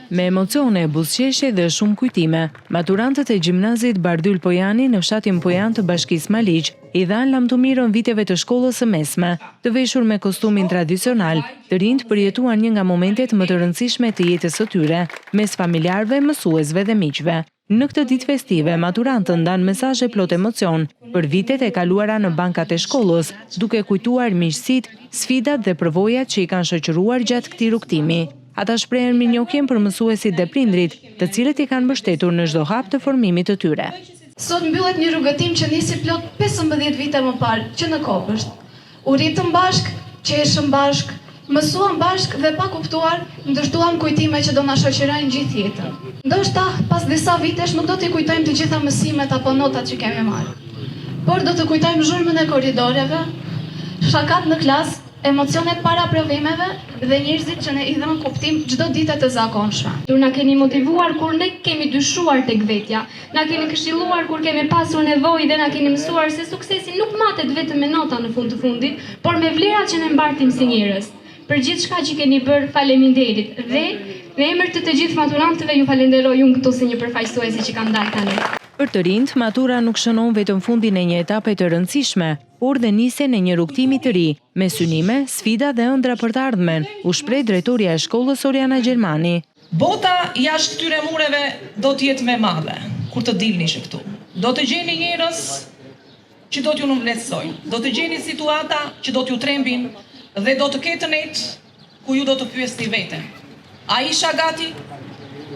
Me emocione, buzëqeshje dhe shumë kujtime, maturantët e gjimnazit Bardyl Pojani në fshatin Pojan të Bashkisë Maliq i dhanë lamtumirën viteve të shkollës së mesme, të veshur me kostumin tradicional, të rinjt përjetuan një nga momentet më të rëndësishme të jetës së tyre, mes familjarëve, mësuesve dhe miqve. Në këtë ditë festive, maturantët ndanë mesazhe plot emocion për vitet e kaluara në bankat e shkollës, duke kujtuar miqësitë, sfidat dhe përvojat që i kanë shoqëruar gjatë këtij rrugtimi. Ata shprehen mirënjohjen për mësuesit dhe prindrit, të cilët i kanë mbështetur në çdo hap të formimit të tyre. Sot mbyllet një rrugëtim që nisi plot 15 vite më parë, që në Kopësht. U ritëm bashk, qeshëm bashk, mësuam bashk dhe pa kuptuar, ndërtuam kujtime që do na shoqërojnë gjithë jetën. Ndoshta pas disa vitesh nuk do t'i kujtojmë të gjitha mësimet apo notat që kemi marrë, por do të kujtojmë zhurmën e korridoreve, shakat në klasë, emocionet para provimeve dhe njerëzit që ne i dhënë kuptim çdo ditë të zakonshme. Ju na keni motivuar kur ne kemi dyshuar tek vetja, na keni këshilluar kur kemi pasur nevojë dhe na keni mësuar se suksesi nuk matet vetëm me nota në fund të fundit, por me vlerat që ne mbartim si njerëz. Për gjithçka që keni bërë, faleminderit dhe në emër të gjithë maturantëve ju falenderoj unë këtu si një përfaqësuesi që kam dalë tani. Për të rinjt, matura nuk shënon vetëm fundin e një etape të rëndësishme, por dhe nisjen e një rrugtimi të ri, me synime, sfida dhe ëndra për të ardhmen, u shpreh drejtoria e shkollës Oriana Gjermani. Bota jashtë këtyre mureve do të jetë më e madhe kur të dilni këtu. Do të gjeni njerëz që do t'ju nënvlerësojnë, do të gjeni situata që do t'ju trembin dhe do të ketë net ku ju do të pyesni veten. A isha gati?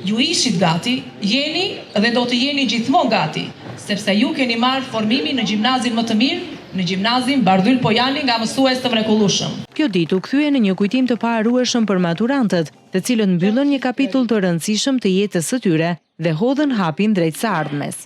Ju ishit gati, jeni dhe do të jeni gjithmonë gati, sepse ju keni marrë formimin në gjimnazin më të mirë, në gjimnazin Bardyl Pojani nga mësues të mrekullueshëm. Kjo ditë u kthye në një kujtim të paharrueshëm për maturantët, të cilët mbyllën një kapitull të rëndësishëm të jetës së tyre dhe hodhën hapin drejt së ardhmes.